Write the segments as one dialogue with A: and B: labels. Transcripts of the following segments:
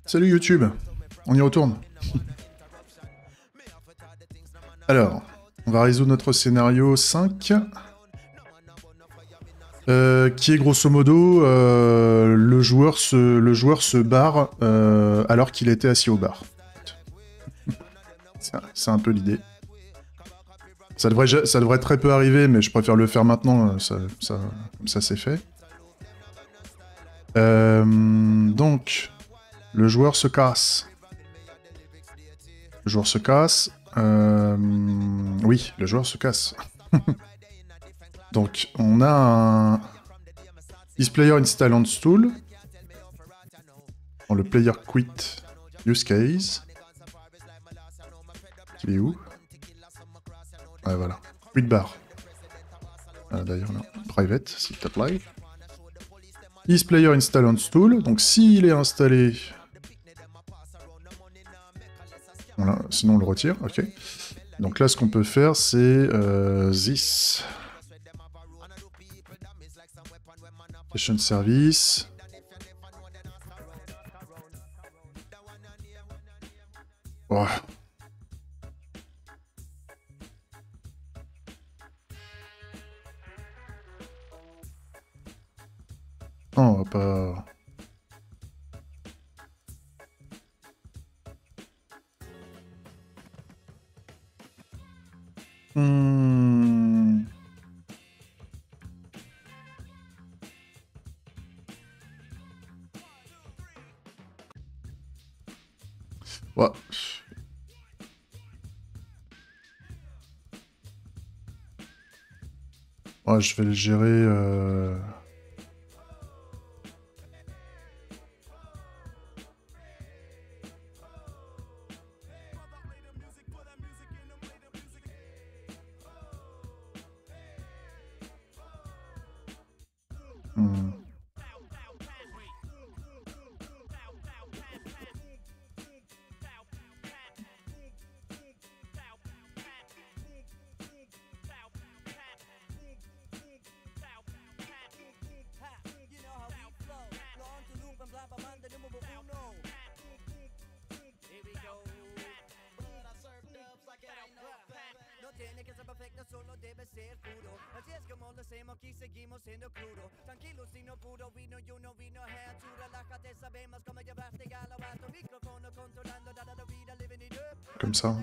A: Salut YouTube, on y retourne. Alors, on va résoudre notre scénario 5. Qui est grosso modo, le joueur se barre alors qu'il était assis au bar. C'est un peu l'idée. Ça devrait très peu arriver, mais je préfère le faire maintenant, comme ça c'est fait. Donc, le joueur se casse. Le joueur se casse. Oui, le joueur se casse. Donc, on a un... This player install on stool. Dans le player quit use case. Il est où? Ouais, voilà. Quit bar. D'ailleurs, non. Private, s'il te plaît. Is player install on stool. Donc, s'il est installé... Voilà, sinon on le retire, ok. Donc là, ce qu'on peut faire, c'est this. Station service. Oh. Non, on va pas... Ouais. Ouais, je vais le gérer... Comme ça.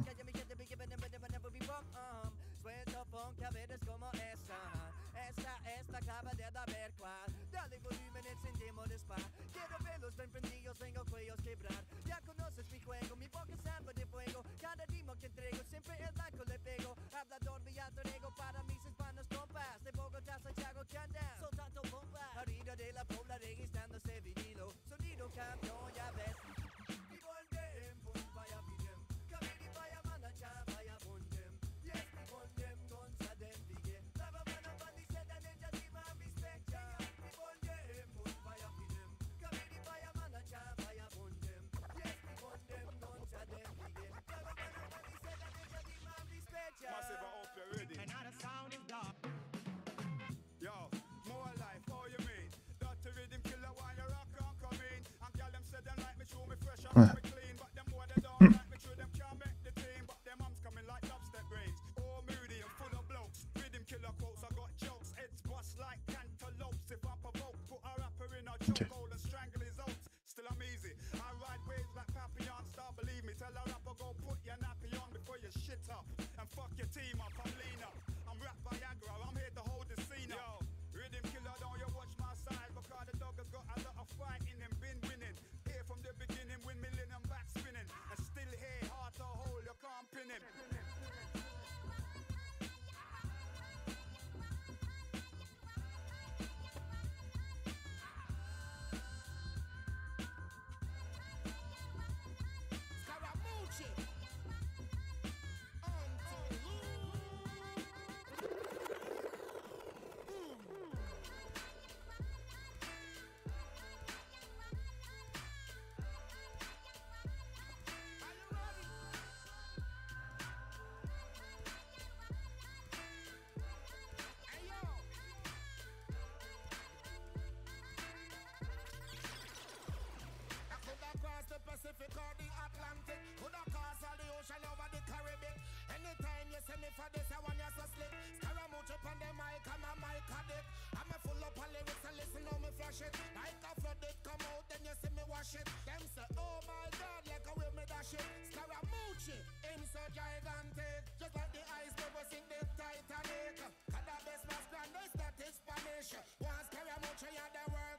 A: Ouais. Ok.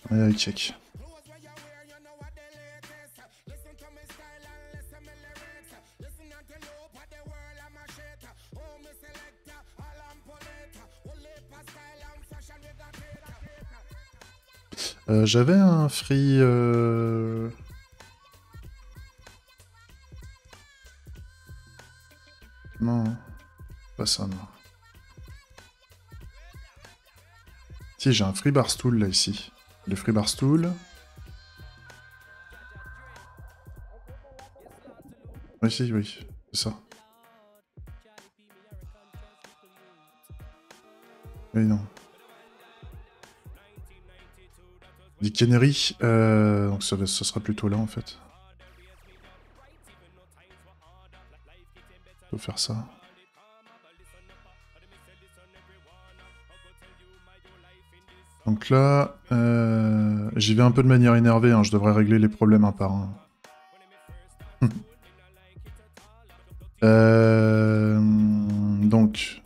A: Allez, check. J'avais un free... Non, pas ça, non. Si, j'ai un free barstool, là, ici. Le free barstool... Oui, si, oui, c'est ça. Oui, non. Dick Canary, donc ça sera plutôt là, en fait. Faut faire ça. Donc là, j'y vais un peu de manière énervée, hein, je devrais régler les problèmes un par un. Donc...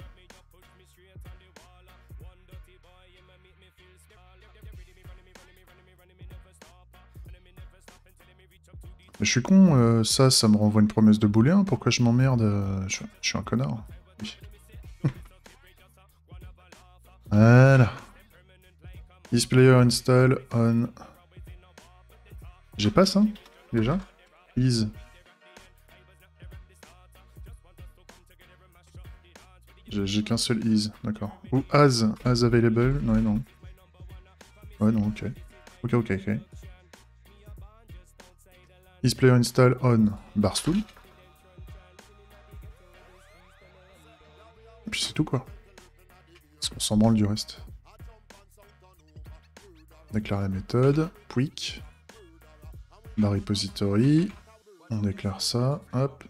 A: Je suis con, ça me renvoie une promesse de booléen, pourquoi je m'emmerde je suis un connard. Oui. Voilà. This player install on... J'ai pas ça, déjà? Is. J'ai qu'un seul is, d'accord. Ou as available, non, non. Ouais, non, ok. Ok. Is player install on barstool. Et puis c'est tout, quoi. Parce qu'on s'en branle du reste. On déclare la méthode. Quick. La repository. On déclare ça. Hop.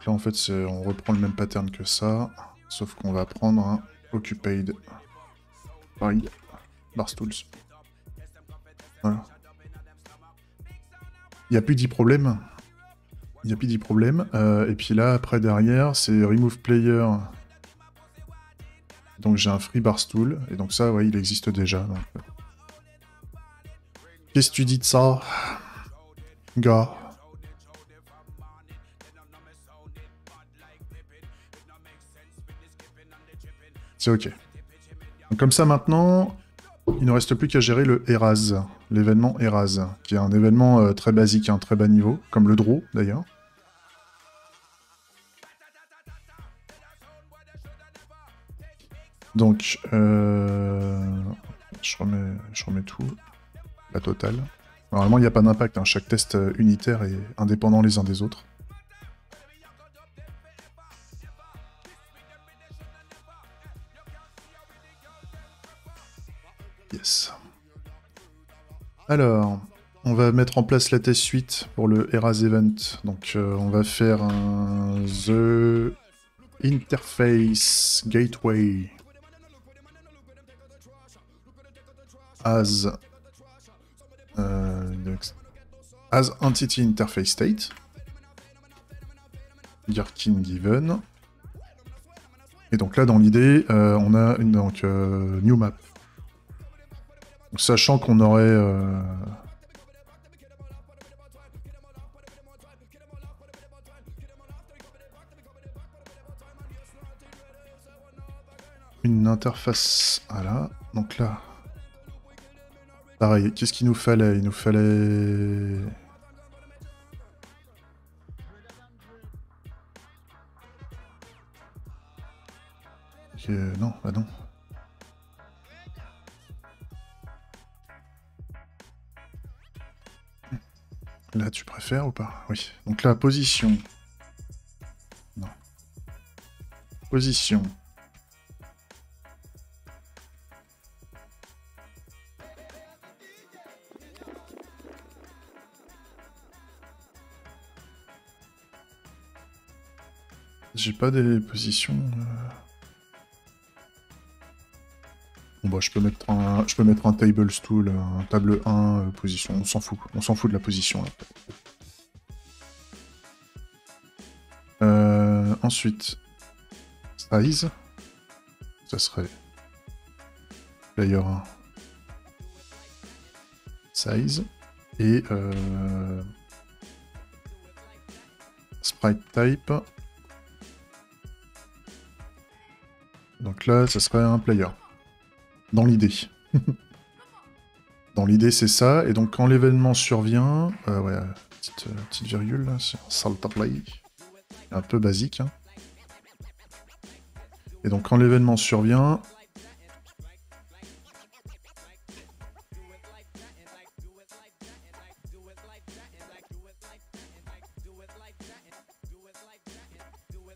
A: Là, en fait, on reprend le même pattern que ça. Sauf qu'on va prendre un occupied. Pareil. Barstools. Voilà. Il n'y a plus 10 problèmes. Il n'y a plus 10 problèmes. Et puis là, après, derrière, c'est remove player. Donc j'ai un free barstool. Et donc ça, ouais, il existe déjà. Donc... Qu'est-ce que tu dis de ça, gars? C'est ok. Donc comme ça, maintenant, il ne reste plus qu'à gérer le Eraz. L'événement Eraz, qui est un événement très basique, un très bas niveau, comme le draw, d'ailleurs. Donc, je remets tout, la totale. Normalement, il n'y a pas d'impact, hein. Chaque test unitaire est indépendant les uns des autres. Yes. Alors, on va mettre en place la test suite pour le Eraz Event. Donc, on va faire un The Interface Gateway as Entity Interface State. Gherkin given. Et donc là, dans l'idée, on a une new map. Donc, sachant qu'on aurait une interface. Voilà. Donc là, pareil. Qu'est-ce qu'il nous fallait? Il nous fallait... non, bah non. Là, tu préfères ou pas? Oui. Donc là, position. Non. Position. J'ai pas des positions... Bon bah je peux mettre un table stool, un table 1, position, on s'en fout. On s'en fout de la position là. Ensuite, size. Ça serait player 1. Size. Et sprite type. Donc là, ça serait un player. Dans l'idée. Dans l'idée, c'est ça. Et donc, quand l'événement survient... ouais, petite virgule, là, c'est un salta play. Un peu basique. Hein. Et donc, quand l'événement survient...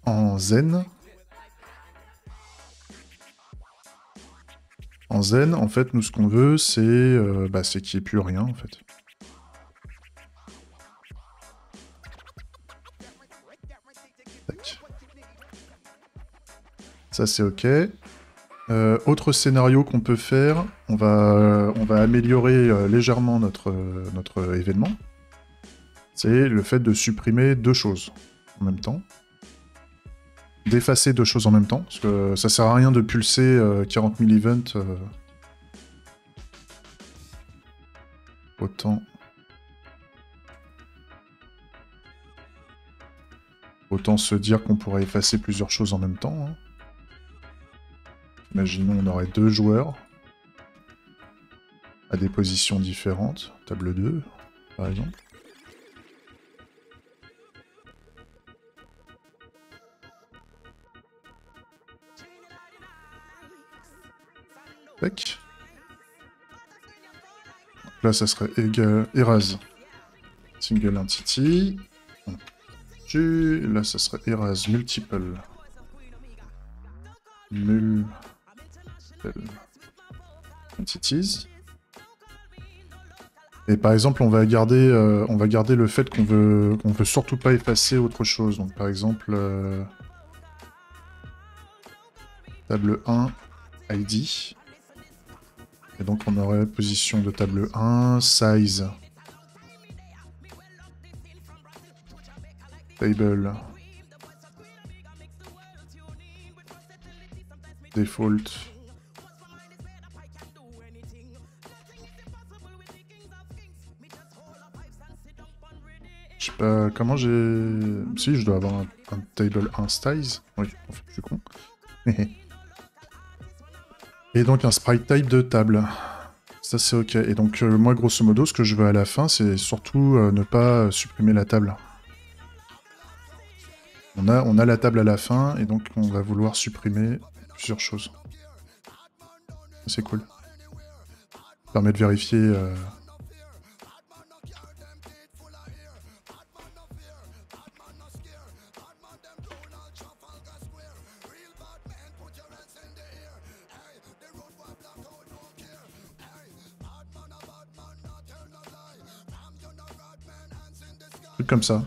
A: En zen... En zen, en fait, nous, ce qu'on veut, c'est qu'il n'y ait plus rien, en fait. Tac. Ça, c'est OK. Autre scénario qu'on peut faire, on va améliorer légèrement notre événement. C'est le fait de supprimer 2 choses en même temps. D'effacer 2 choses en même temps, parce que ça sert à rien de pulser 40 000 events. Autant se dire qu'on pourrait effacer plusieurs choses en même temps. Hein. Imaginons on aurait 2 joueurs à des positions différentes. Table 2, par exemple. Tac. Là, ça serait erase single entity. Là, ça serait erase multiple entities. Et par exemple, on va garder le fait qu'on veut surtout pas effacer autre chose. Donc par exemple, table 1 ID. Et donc on aurait position de table 1, size, table, default, je sais pas comment j'ai... Si, je dois avoir un table 1 size. Oui, en fait, je suis con. Et donc un sprite type de table. Ça c'est ok. Et donc moi grosso modo ce que je veux à la fin c'est surtout ne pas supprimer la table. On a la table à la fin et donc on va vouloir supprimer plusieurs choses. C'est cool. Ça permet de vérifier... truc comme ça.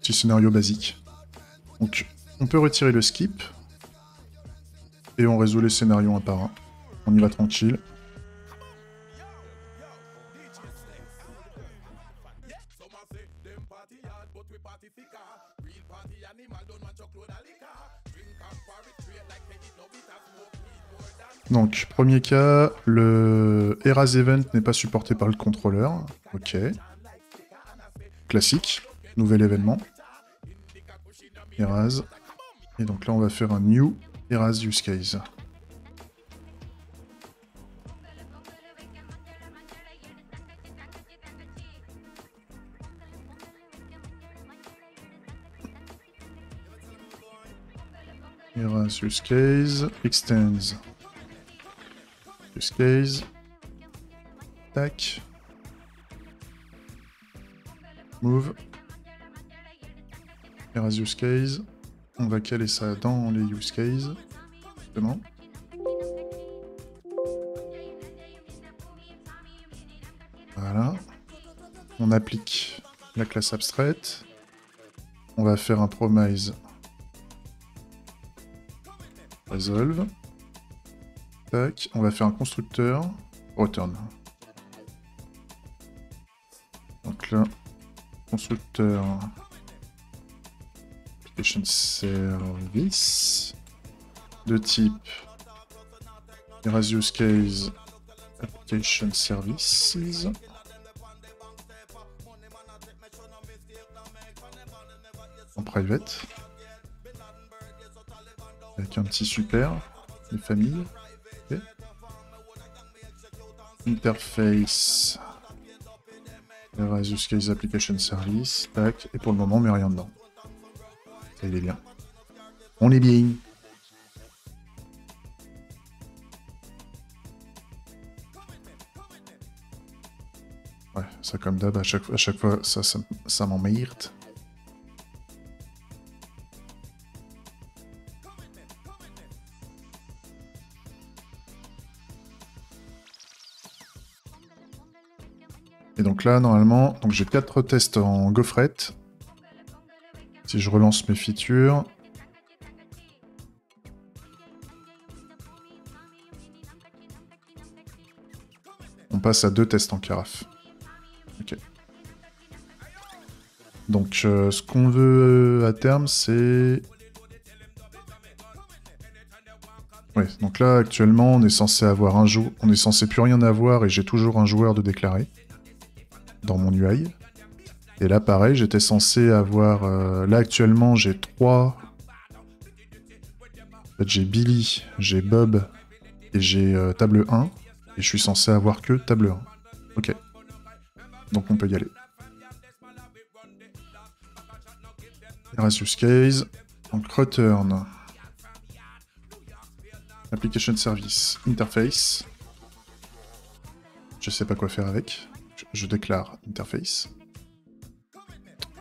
A: Petit scénario basique. Donc, on peut retirer le skip. Et on résout les scénarios un par un. On y va tranquille. Donc, premier cas, le erase event n'est pas supporté par le contrôleur. Ok. Classique. Nouvel événement. Erase. Et donc là, on va faire un new erase use case. Erase use case. Extends. Use case. Tac. Move. Erase use case. On va caler ça dans les use cases. Justement. Voilà. On applique la classe abstraite. On va faire un promise resolve. Tac, on va faire un constructeur return. Donc là, constructeur application service de type Erasmus case application services. En private. Avec un petit super, les familles. Okay. Interface. Erasmus case application service. Tac. Et pour le moment, on met rien dedans. Ça, il est bien. On est bien. Ouais, ça comme d'hab, à chaque fois, ça m'emmerde. Et donc là, normalement, donc j'ai 4 tests en gaufrette. Si je relance mes features... On passe à 2 tests en carafe. Ok. Donc ce qu'on veut à terme, c'est... Ouais, donc là, actuellement, on est censé avoir un joueur... On est censé plus rien avoir et j'ai toujours un joueur de déclaré. Dans mon UI. Et là, pareil, j'étais censé avoir... Là, actuellement, j'ai 3... En fait, j'ai Billy, j'ai Bob et j'ai table 1. Et je suis censé avoir que table 1. Ok. Donc on peut y aller. Erasmus case. Donc return. Application service. Interface. Je sais pas quoi faire avec. Je déclare interface.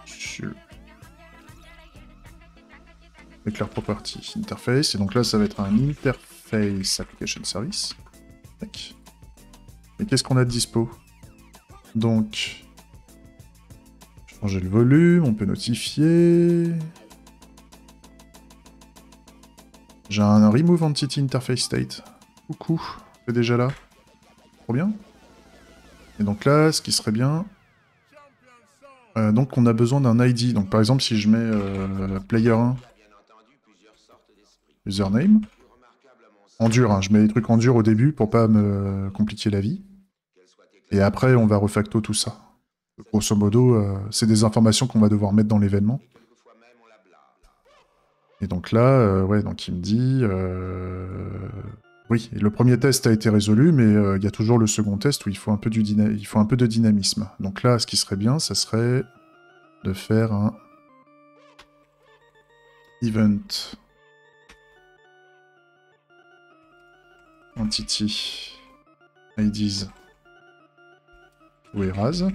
A: Je déclare property interface. Et donc là, ça va être un interface application service. Tac. Et qu'est-ce qu'on a de dispo? Donc, changer le volume, on peut notifier. J'ai un remove entity interface state. Coucou, c'est déjà là. Trop bien. Et donc là, ce qui serait bien... donc on a besoin d'un ID. Donc par exemple, si je mets player 1, username, en dur, hein, je mets des trucs en dur au début pour pas me compliquer la vie. Et après, on va refacto tout ça. Grosso modo, c'est des informations qu'on va devoir mettre dans l'événement. Et donc là, ouais, donc il me dit... Oui, le premier test a été résolu, mais il y a toujours le second test où il faut un peu de dynamisme. Donc là, ce qui serait bien, ça serait de faire un event entity IDs ou erase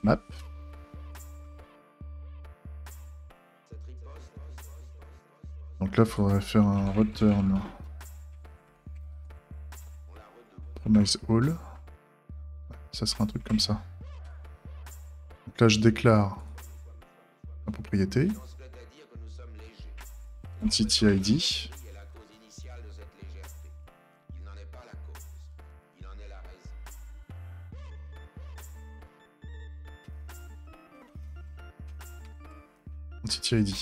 A: map. Donc là, il faudrait faire un return promise all. Ça sera un truc comme ça. Donc là, je déclare la propriété. Entity ID. Entity ID.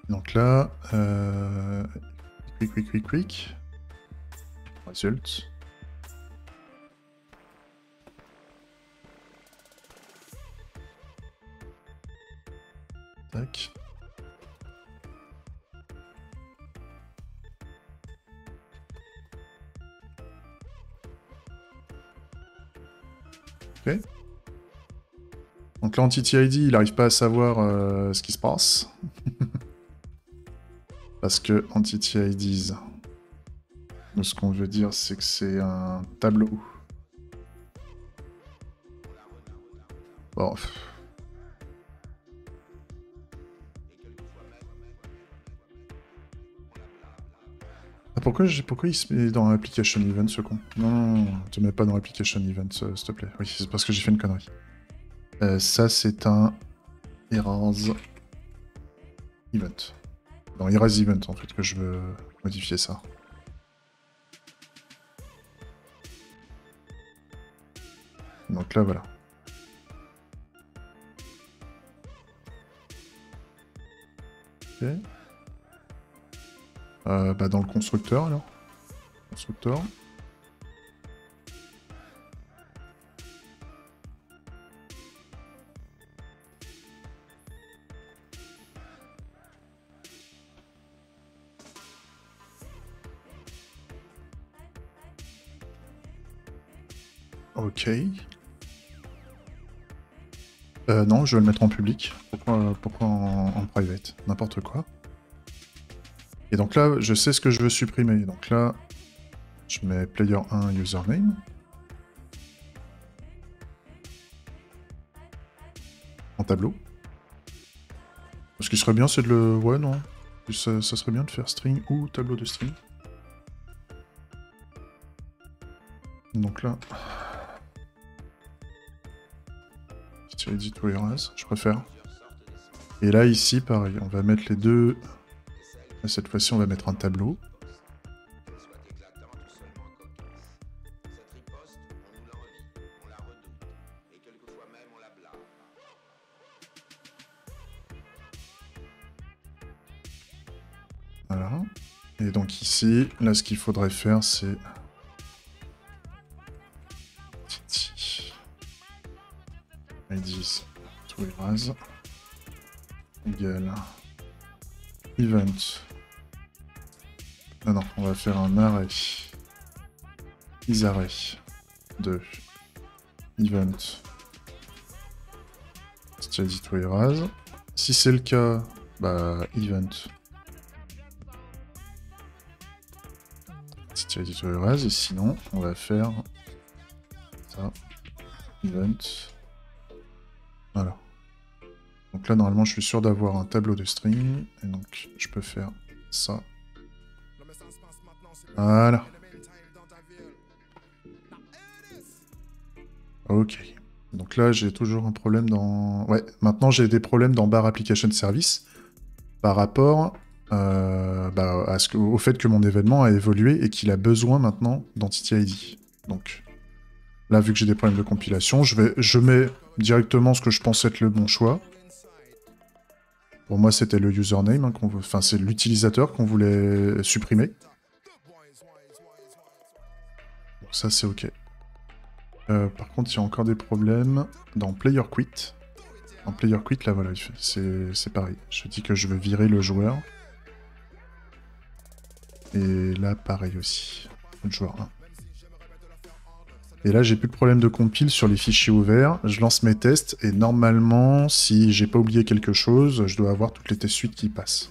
A: Donc là, quick. Result. Tac. Ok. Donc l'entity ID, il n'arrive pas à savoir ce qui se passe. Parce que entity IDs, ce qu'on veut dire, c'est que c'est un tableau. Bon. pourquoi il se met dans Application Event, ce con? Non, non, non, te mets pas dans Application Event, s'il te plaît. Oui, c'est parce que j'ai fait une connerie. Ça, c'est un Erase Event. Dans Erase Event, en fait, que je veux modifier ça. Donc là, voilà. Ok. Bah dans le constructeur, alors. Constructeur. Ok. Non, je vais le mettre en public. Pourquoi en private? N'importe quoi. Et donc là, je sais ce que je veux supprimer. Donc là, je mets player 1 username. En tableau. Ce qui serait bien, c'est de le... Ouais, non. Ça serait bien de faire string ou tableau de string. Donc là... Edit ou erase, je préfère. Et là, ici, pareil, on va mettre les deux... Là, cette fois-ci, on va mettre un tableau. Voilà. Et donc ici, là, ce qu'il faudrait faire, c'est... ID to erase égale event. Ah non, on va faire un array. Isarray de event steady to erase. Si c'est le cas, bah event steady to erase. Et sinon, on va faire ça. Event. Voilà. Donc là, normalement, je suis sûr d'avoir un tableau de string. Et donc, je peux faire ça. Voilà. Ok. Donc là, j'ai toujours un problème dans... Ouais, maintenant, j'ai des problèmes dans bar application service par rapport au fait que mon événement a évolué et qu'il a besoin maintenant d'entity ID. Donc... Là, vu que j'ai des problèmes de compilation, je mets directement ce que je pense être le bon choix. Pour moi, c'était le username, hein, enfin, c'est l'utilisateur qu'on voulait supprimer. Donc ça, c'est OK. Par contre, il y a encore des problèmes dans Player Quit. En Player Quit, là, voilà, c'est pareil. Je dis que je veux virer le joueur. Et là, pareil aussi. Le joueur 1. Et là, j'ai plus de problème de compile sur les fichiers ouverts. Je lance mes tests et normalement, si j'ai pas oublié quelque chose, je dois avoir toutes les test suites qui passent.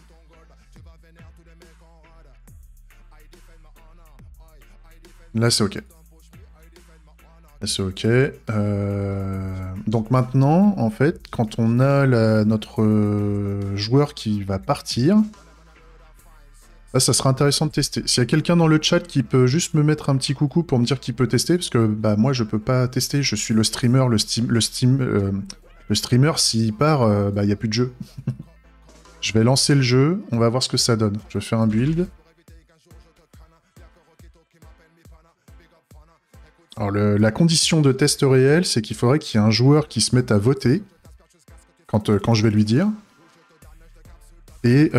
A: Là, c'est OK. Là, c'est OK. Donc maintenant, en fait, quand on a notre joueur qui va partir... Là, ça sera intéressant de tester. S'il y a quelqu'un dans le chat qui peut juste me mettre un petit coucou pour me dire qu'il peut tester, parce que bah moi je peux pas tester, je suis le streamer, le streamer s'il part, bah il y a plus de jeu. Je vais lancer le jeu, on va voir ce que ça donne. Je vais faire un build. Alors la condition de test réel, c'est qu'il faudrait qu'il y ait un joueur qui se mette à voter quand je vais lui dire. Et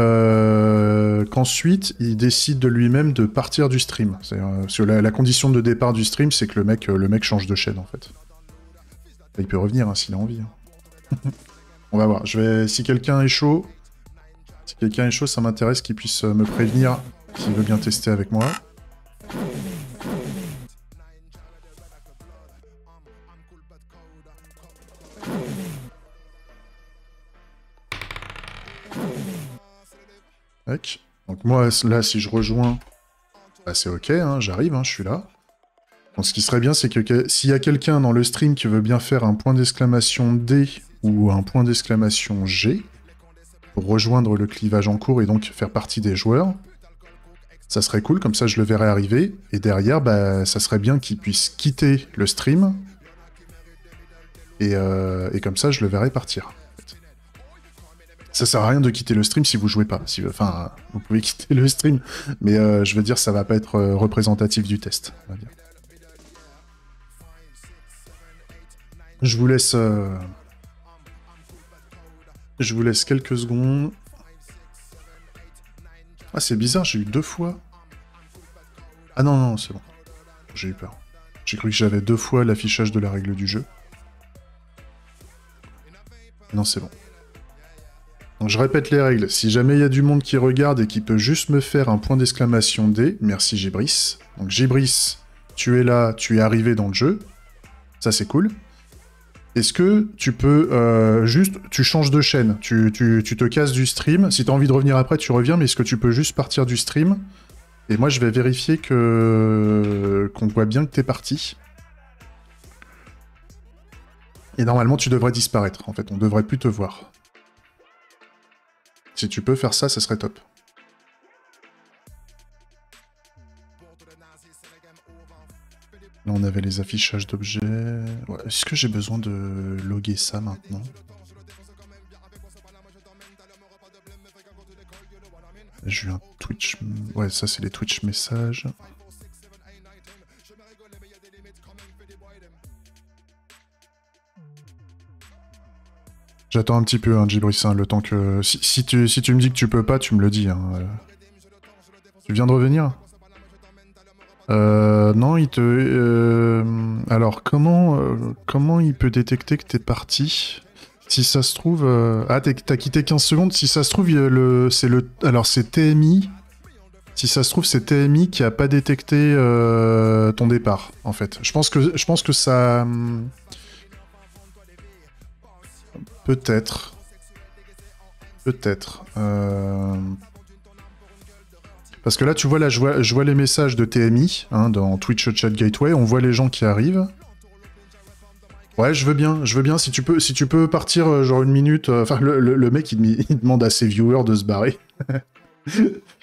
A: qu'ensuite, il décide de lui-même de partir du stream. Parce que la condition de départ du stream, c'est que le mec change de chaîne, en fait. Il peut revenir, hein, s'il a envie. Hein. On va voir. Si quelqu'un est chaud, ça m'intéresse qu'il puisse me prévenir s'il veut bien tester avec moi. Donc moi, là, si je rejoins, bah, c'est OK, hein, j'arrive, hein, je suis là. Donc ce qui serait bien, c'est que s'il y a quelqu'un dans le stream qui veut bien faire un point d'exclamation D ou un point d'exclamation G, pour rejoindre le clivage en cours et donc faire partie des joueurs, Ça serait cool, comme ça je le verrai arriver. Et derrière, bah, ça serait bien qu'il puisse quitter le stream. Et comme ça, je le verrai partir. Ça sert à rien de quitter le stream si vous jouez pas. Enfin, vous pouvez quitter le stream, mais je veux dire, ça va pas être représentatif du test. On va dire. Je vous laisse quelques secondes. Ah, c'est bizarre, j'ai eu 2 fois. Ah non, non, c'est bon. J'ai eu peur. J'ai cru que j'avais 2 fois l'affichage de la règle du jeu. Non, c'est bon. Donc je répète les règles. Si jamais il y a du monde qui regarde et qui peut juste me faire un point d'exclamation D, merci Gibris. Donc Gibris, tu es là, tu es arrivé dans le jeu. Ça c'est cool. Est-ce que tu peux juste... Tu changes de chaîne, tu te casses du stream. Si tu as envie de revenir après, tu reviens, mais est-ce que tu peux juste partir du stream? Et moi je vais vérifier qu'on voit bien que t'es parti. Et normalement tu devrais disparaître, en fait. On devrait plus te voir. Si tu peux faire ça, ça serait top. Là, on avait les affichages d'objets. Ouais, est-ce que j'ai besoin de loguer ça maintenant? J'ai eu un Twitch... Ouais, ça, c'est les Twitch messages. J'attends un petit peu, hein, Gibris, hein, le temps que... Si tu me dis que tu peux pas, tu me le dis. Hein. Tu viens de revenir? Non, il te... Alors, comment il peut détecter que t'es parti? Si ça se trouve... Ah, t'as quitté 15 secondes. Si ça se trouve, alors, c'est TMI. Si ça se trouve, c'est TMI qui a pas détecté ton départ, en fait. Je pense que ça... Peut-être. Peut-être. Parce que là, tu vois, là, je vois les messages de TMI, hein, dans Twitch Chat Gateway, on voit les gens qui arrivent. Ouais, je veux bien, si tu peux partir genre une minute, enfin, le mec, il demande à ses viewers de se barrer.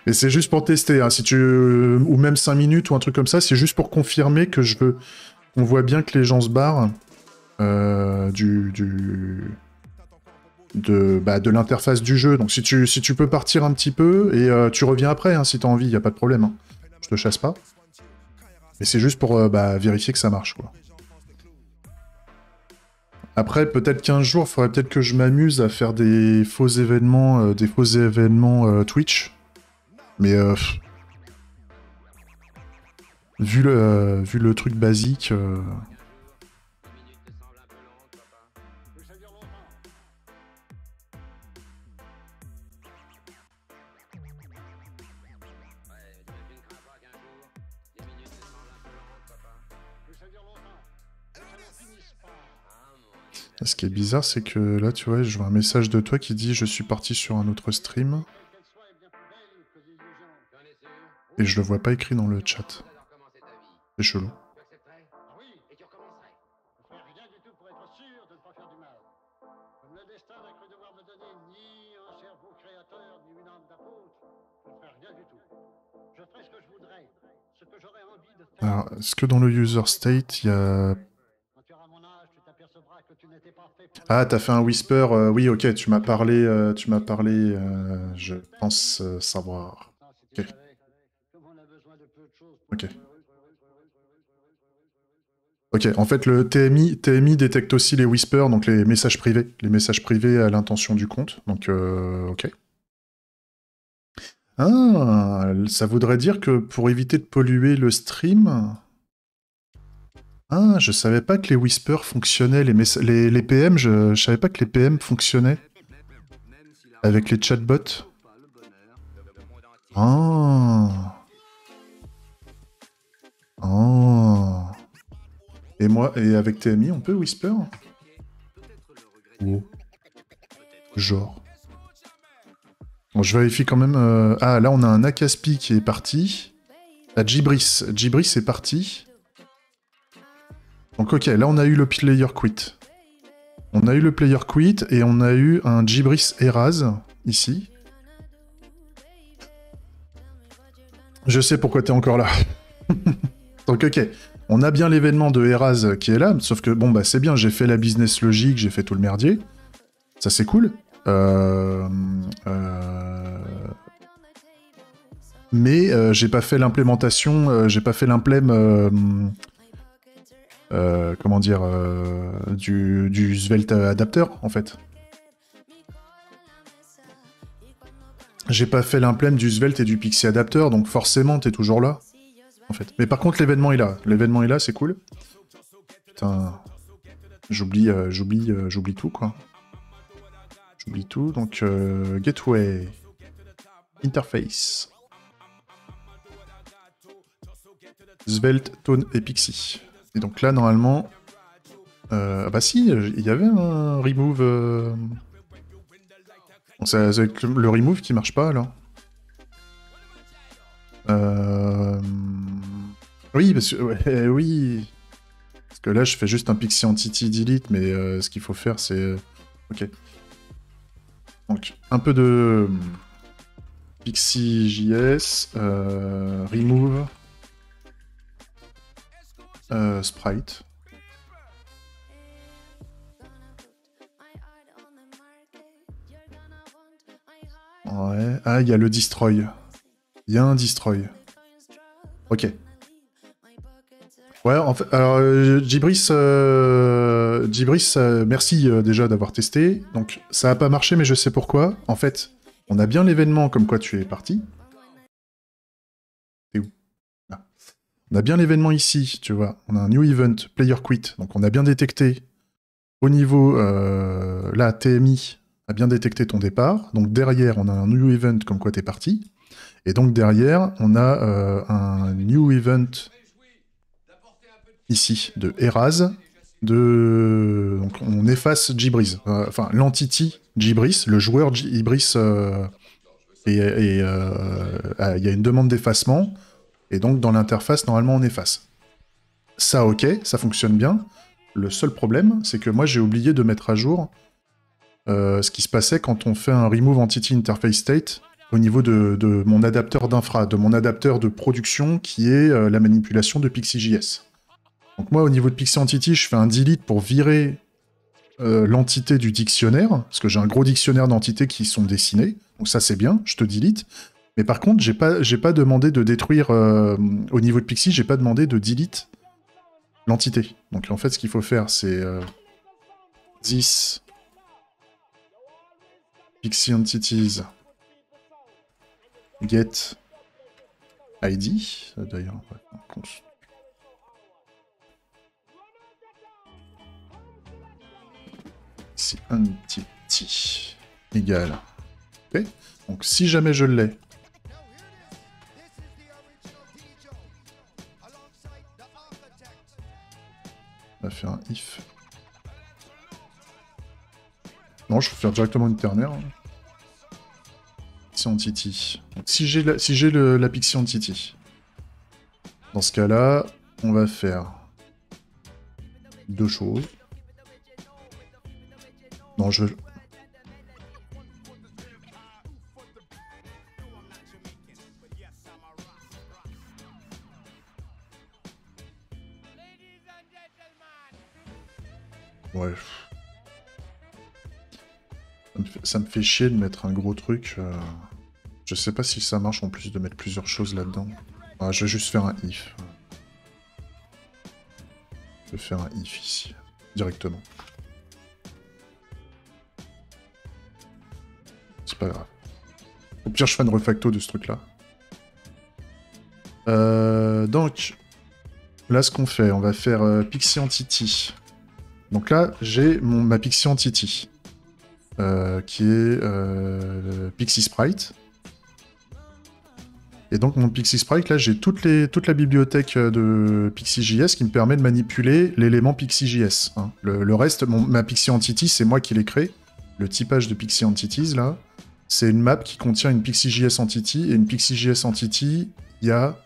A: Mais c'est juste pour tester, hein, ou même 5 minutes ou un truc comme ça, c'est juste pour confirmer que on voit bien que les gens se barrent de l'interface du jeu. Donc si tu peux partir un petit peu, et tu reviens après, hein, si t'as envie, y a pas de problème. Hein. Je te chasse pas. Mais c'est juste pour vérifier que ça marche, quoi. Après, peut-être 15 jours, faudrait peut-être que je m'amuse à faire des faux événements, Twitch. Mais vu le truc basique... Ce qui est bizarre, c'est que là, tu vois, je vois un message de toi qui dit « Je suis parti sur un autre stream ». Et je le vois pas écrit dans le chat. C'est chelou. Alors, est-ce que dans le user state, il y a... Ah, t'as fait un whisper, oui, ok, tu m'as parlé, je pense savoir. Ok. Ok. Ok, en fait, le TMI détecte aussi les whispers, donc les messages privés à l'intention du compte, donc ok. Ah, ça voudrait dire que pour éviter de polluer le stream... Ah, je savais pas que les whispers fonctionnaient, les PM, je savais pas que les PM fonctionnaient avec les chatbots. Ah. Ah. Et avec TMI, on peut whisper? Oh. Genre. Bon, je vérifie quand même... Ah, là, on a un Akaspi qui est parti. La Gibris est parti. Donc, ok, là, on a eu le player quit. On a eu le player quit, et on a eu un Gibris Eraz, ici. Je sais pourquoi t'es encore là. Donc ok, on a bien l'événement de Eraz qui est là, sauf que bon bah c'est bien, j'ai fait la business logique, j'ai fait tout le merdier. Ça c'est cool. Mais j'ai pas fait l'implémentation, j'ai pas fait l'implème, comment dire, du Svelte adapter en fait. J'ai pas fait l'implème du Svelte et du Pixie adapter, donc forcément t'es toujours là, en fait. Mais par contre l'événement est là, c'est cool. Putain, j'oublie tout quoi. J'oublie tout, donc Gateway, Interface, Svelte, Tone et Pixie. Et donc là normalement, ah bah si, il y avait un remove. Bon, c'est avec le remove qui marche pas alors. Oui, parce que oui. Parce que là je fais juste un Pixie Entity Delete, mais ce qu'il faut faire c'est. Ok. Donc un peu de Pixie JS, remove, sprite. Ouais. Ah, il y a le destroy. Il y a un destroy. Ok. Ouais, en fait, alors Jibris, merci déjà d'avoir testé. Donc ça a pas marché, mais je sais pourquoi. En fait, on a bien l'événement comme quoi tu es parti. T'es où? Là. On a bien l'événement ici, tu vois. On a un new event, player quit. Donc on a bien détecté au niveau, là, TMI a bien détecté ton départ. Donc derrière, on a un new event comme quoi t'es parti. Et donc derrière, on a un new event ici de Eraz. Donc on efface Jibris. Enfin, l'entity Jibris, le joueur Jibris, il y a une demande d'effacement. Et donc dans l'interface, normalement, on efface. Ça, ok, ça fonctionne bien. Le seul problème, c'est que moi, j'ai oublié de mettre à jour ce qui se passait quand on fait un remove entity interface state au niveau de mon adapteur d'infra, de mon adapteur de production qui est la manipulation de PixieJS. Donc moi, au niveau de Pixie Entity, je fais un delete pour virer l'entité du dictionnaire, parce que j'ai un gros dictionnaire d'entités qui sont dessinées, donc ça c'est bien, je te delete. Mais par contre, j'ai pas demandé de détruire, au niveau de Pixie, j'ai pas demandé de delete l'entité. Donc en fait, ce qu'il faut faire, c'est this Pixie Entities get ID, d'ailleurs, Pixie Entity égale. Ok. Donc si jamais je l'ai, on va faire un if. Non, je vais faire directement une ternaire. Pixie Entity. Donc, si j'ai la Pixie Entity, dans ce cas-là, on va faire deux choses. Non, je... Ouais. Ça me fait chier de mettre un gros truc. Je sais pas si ça marche en plus de mettre plusieurs choses là-dedans. Ah, je vais juste faire un if. Je vais faire un if ici, directement. C'est pas grave. Au pire, je fais une refacto de ce truc-là. Donc, là, ce qu'on fait, on va faire Pixie Entity. Donc là, j'ai ma Pixie Entity, qui est Pixie Sprite. Et donc mon Pixie Sprite, là, j'ai toute la bibliothèque de PixieJS qui me permet de manipuler l'élément PixieJS. Hein. Le reste, ma Pixie Entity, c'est moi qui l'ai créé. Le typage de Pixie Entities, là, c'est une map qui contient une PixieJS Entity, et une PixieJS Entity, il y a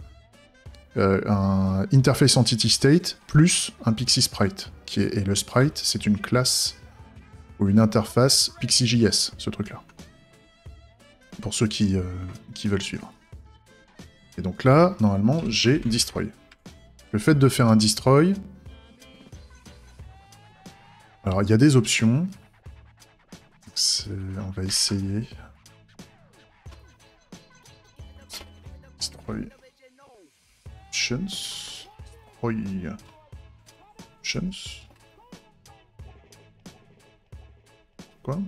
A: un Interface Entity State plus un Pixie Sprite. Et le Sprite, c'est une classe ou une interface PixieJS, ce truc-là. Pour ceux qui veulent suivre. Et donc là, normalement, j'ai destroy. Le fait de faire un destroy... Alors, il y a des options. On va essayer. Destroy. Options. Destroy. Options. Quoi?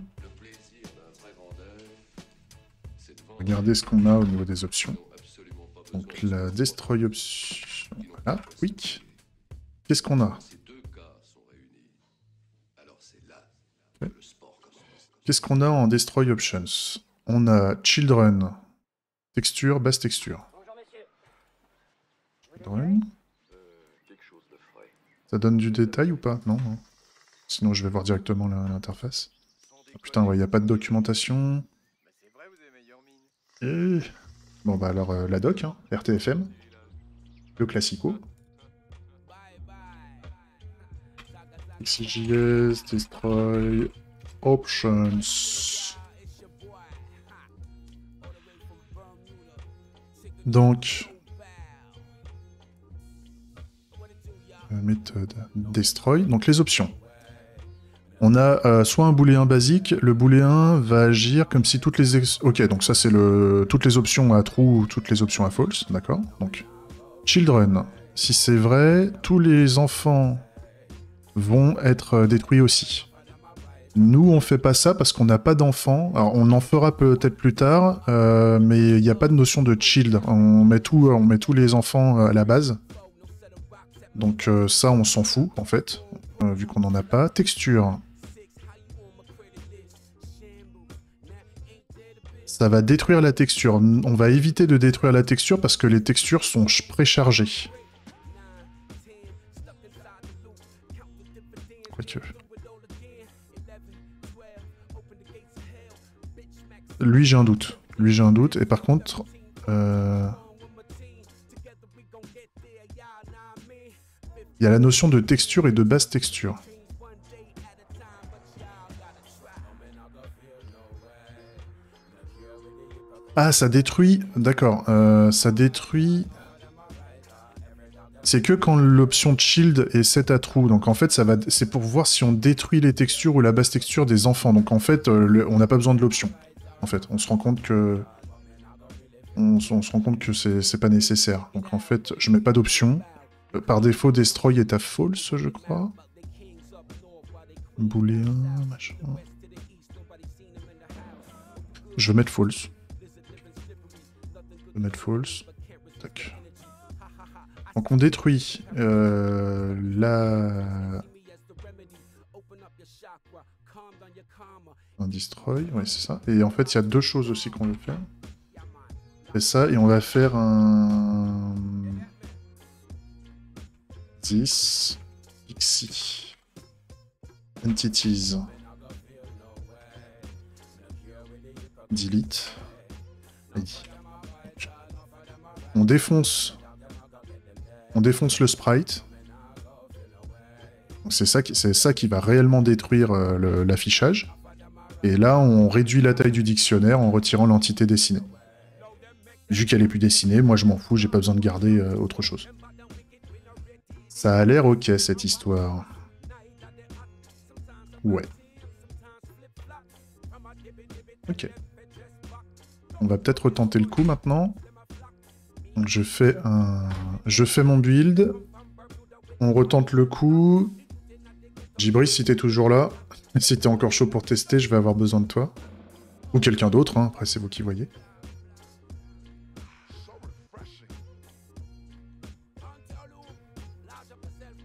A: Regardez ce qu'on a au niveau des options. Donc la destroy option... Voilà, quick. Qu'est-ce qu'on a? Okay. Qu'est-ce qu'on a en destroy options? On a children, texture, basse texture. Children. Ça donne du détail ou pas? Non, non. Sinon je vais voir directement l'interface. Oh, putain, ouais, il n'y a pas de documentation. Et... Bon bah alors la doc, hein, RTFM. Le classico. XJS, destroy, options. Donc, méthode destroy. Donc les options. On a soit un booléen basique, le booléen va agir comme si toutes les... Ok, donc ça c'est toutes les options à true ou toutes les options à false, d'accord? Donc, children, si c'est vrai, tous les enfants vont être détruits aussi. Nous, on fait pas ça parce qu'on n'a pas d'enfants. Alors, on en fera peut-être plus tard, mais il n'y a pas de notion de child. On met tous les enfants à la base. Donc ça, on s'en fout, en fait, vu qu'on n'en a pas. Texture. Ça va détruire la texture. On va éviter de détruire la texture parce que les textures sont préchargées. Quoique. Lui, j'ai un doute. Lui, j'ai un doute. Et par contre... Il y a la notion de texture et de basse texture. Ah, ça détruit... D'accord. Ça détruit... C'est que quand l'option Shield est set à true. Donc en fait, c'est pour voir si on détruit les textures ou la basse texture des enfants. Donc en fait, on n'a pas besoin de l'option. En fait, on se rend compte que... On se rend compte que c'est pas nécessaire. Donc en fait, je mets pas d'option. Par défaut, destroy est à false, je crois. Booléen, machin... Je vais mettre false. Je vais mettre false. Tac. Donc on détruit la... Un destroy, ouais c'est ça. Et en fait il y a deux choses aussi qu'on veut faire. C'est ça, et on va faire un... 10... Pixie. Entities. Delete. On défonce le sprite. C'est ça qui va réellement détruire l'affichage. Et là, on réduit la taille du dictionnaire en retirant l'entité dessinée. Vu qu'elle est plus dessinée, moi je m'en fous, j'ai pas besoin de garder autre chose. Ça a l'air ok cette histoire. Ouais. Ok. On va peut-être retenter le coup maintenant. Donc je fais mon build. On retente le coup. Jibris, si t'es toujours là, si t'es encore chaud pour tester, je vais avoir besoin de toi. Ou quelqu'un d'autre, hein, après c'est vous qui voyez.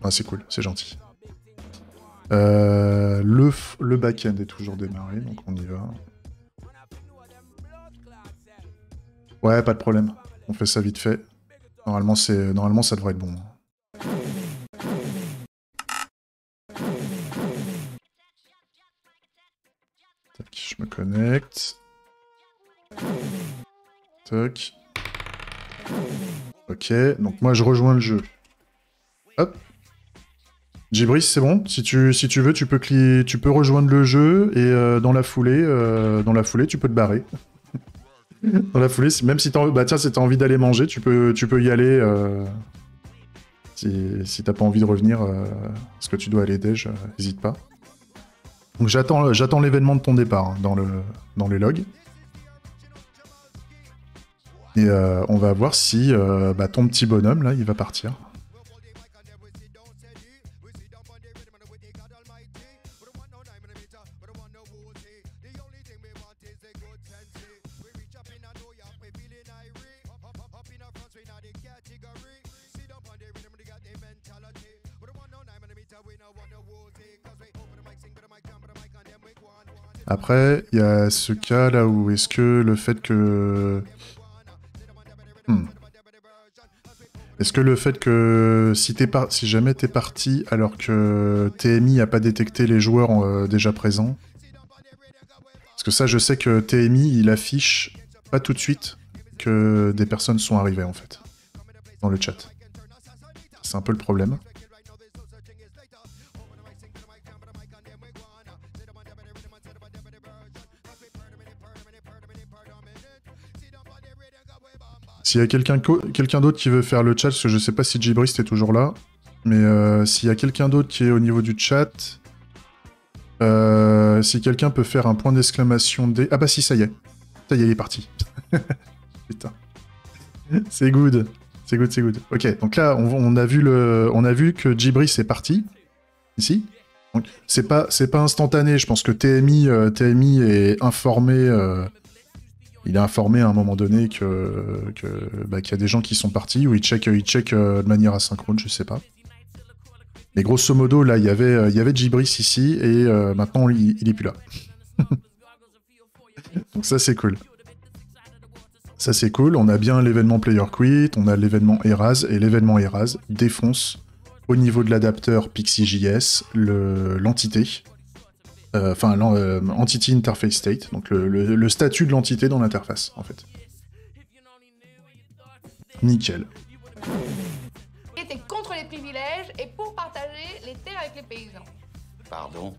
A: Ah c'est cool, c'est gentil. Le back-end est toujours démarré, donc on y va. Ouais, pas de problème. On fait ça vite fait. Normalement, ça devrait être bon. Tac, je me connecte. Tac. Ok, donc moi je rejoins le jeu. Hop. Jibris, c'est bon. Si tu veux, tu peux rejoindre le jeu et dans la foulée, tu peux te barrer. Dans la foulée, même si t'as bah, tiens, si t'as envie d'aller manger, tu peux y aller. Si t'as pas envie de revenir, parce que tu dois aller déj, n'hésite pas. Donc j'attends l'événement de ton départ hein, dans les logs. Et on va voir si bah, ton petit bonhomme, là, il va partir. Après, il y a ce cas là où est-ce que le fait que... Est-ce que le fait que si jamais t'es parti alors que TMI a pas détecté les joueurs déjà présents... Parce que ça, je sais que TMI, il affiche pas tout de suite que des personnes sont arrivées en fait, dans le chat. C'est un peu le problème. S'il y a quelqu'un d'autre qui veut faire le chat, parce que je sais pas si Gibrist est toujours là, mais s'il y a quelqu'un d'autre qui est au niveau du chat, si quelqu'un peut faire un point d'exclamation D... Ah bah si, ça y est. Ça y est, il est parti. Putain. C'est good. C'est good, c'est good. Ok, donc là, on a vu que Gibrist est parti. Ici. Donc, c'est pas instantané, je pense que TMI est informé... Il est informé à un moment donné qu'il y a des gens qui sont partis, ou il check de manière asynchrone, je sais pas. Mais grosso modo, là, il y avait Gibrist ici, et maintenant, il est plus là. Donc ça, c'est cool. Ça, c'est cool. On a bien l'événement Player Quit, on a l'événement Eraz, et l'événement Eraz défonce, au niveau de l'adapteur PixieJS, l'entité. Enfin, Entity Interface State, donc le statut de l'entité dans l'interface, en fait. Nickel.
B: Il était contre les privilèges et pour partager les terres avec les paysans.
C: Pardon.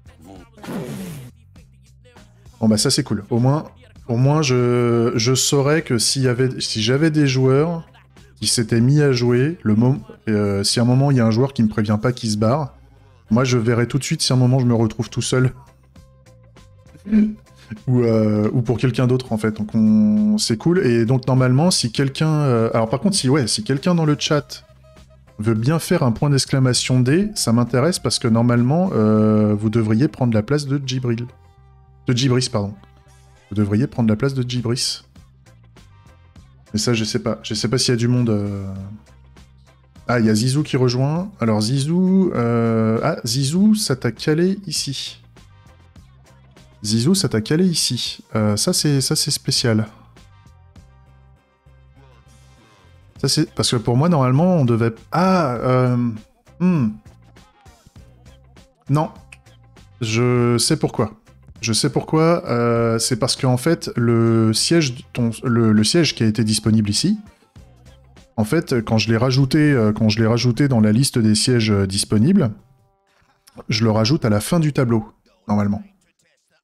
A: Bon bah ça c'est cool. Au moins je saurais que si j'avais des joueurs qui s'étaient mis à jouer, si à un moment il y a un joueur qui me prévient pas qu'il se barre, moi je verrai tout de suite si à un moment je me retrouve tout seul. ou pour quelqu'un d'autre en fait. Donc c'est cool. Et donc normalement si quelqu'un... Alors par contre si quelqu'un dans le chat veut bien faire un point d'exclamation D, ça m'intéresse parce que normalement vous devriez prendre la place de Gibril. De Gibrist, pardon. Vous devriez prendre la place de Gibrist. Mais ça je sais pas. Je sais pas s'il y a du monde... Ah, il y a Zizou qui rejoint. Alors Zizou... Ah, Zizou, ça t'a calé ici. Zizou, ça t'a calé ici. Ça c'est spécial. Ça c'est... Parce que pour moi, normalement, on devait... Ah, Non. Je sais pourquoi. C'est parce qu'en fait, le siège qui a été disponible ici, en fait, quand je l'ai rajouté dans la liste des sièges disponibles, je le rajoute à la fin du tableau, normalement.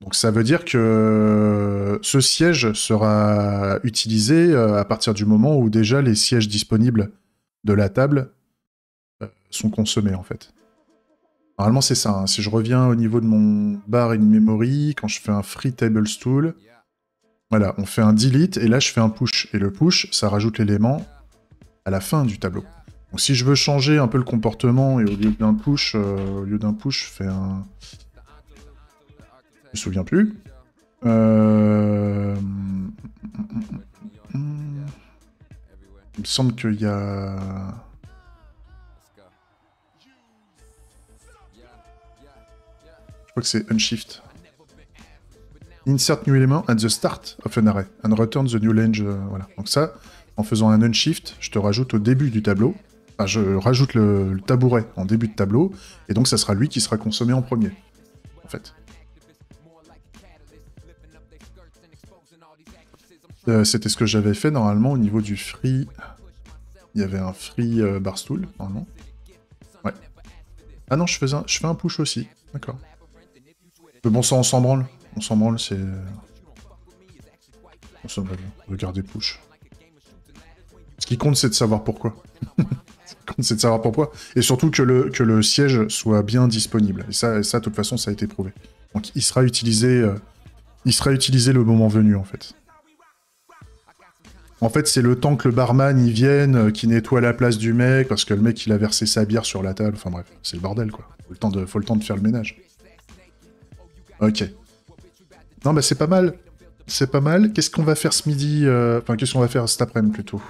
A: Donc ça veut dire que ce siège sera utilisé à partir du moment où déjà les sièges disponibles de la table sont consommés en fait. Normalement c'est ça, hein. Si je reviens au niveau de mon bar in memory, quand je fais un free table stool, voilà, on fait un delete et là je fais un push. Et le push, ça rajoute l'élément à la fin du tableau. Donc si je veux changer un peu le comportement et au lieu d'un push, je fais un... Je me souviens plus. Il me semble qu'il y a... Je crois que c'est unshift. Insert new element at the start of an array and return the new range. Voilà. Donc ça, en faisant un unshift, je te rajoute au début du tableau. Enfin, je rajoute le tabouret en début de tableau, et donc ça sera lui qui sera consommé en premier, en fait. C'était ce que j'avais fait normalement au niveau du free. Il y avait un free barstool, normalement. Ouais. Ah non, je fais un push aussi. D'accord. Mais bon, ça, on s'en branle. On s'en branle, c'est... Ça va bien. Regardez push. Ce qui compte, c'est de savoir pourquoi. Ce qui compte, c'est de savoir pourquoi. Et surtout que le siège soit bien disponible. Et ça, de toute façon, ça a été prouvé. Donc il sera utilisé le moment venu, en fait. En fait, c'est le temps que le barman il vienne, qui nettoie la place du mec, parce que le mec il a versé sa bière sur la table. Enfin bref, c'est le bordel quoi. Faut le temps de faire le ménage. Ok. Non, bah c'est pas mal. C'est pas mal. Qu'est-ce qu'on va faire ce midi Enfin, qu'est-ce qu'on va faire cet après-midi plutôt?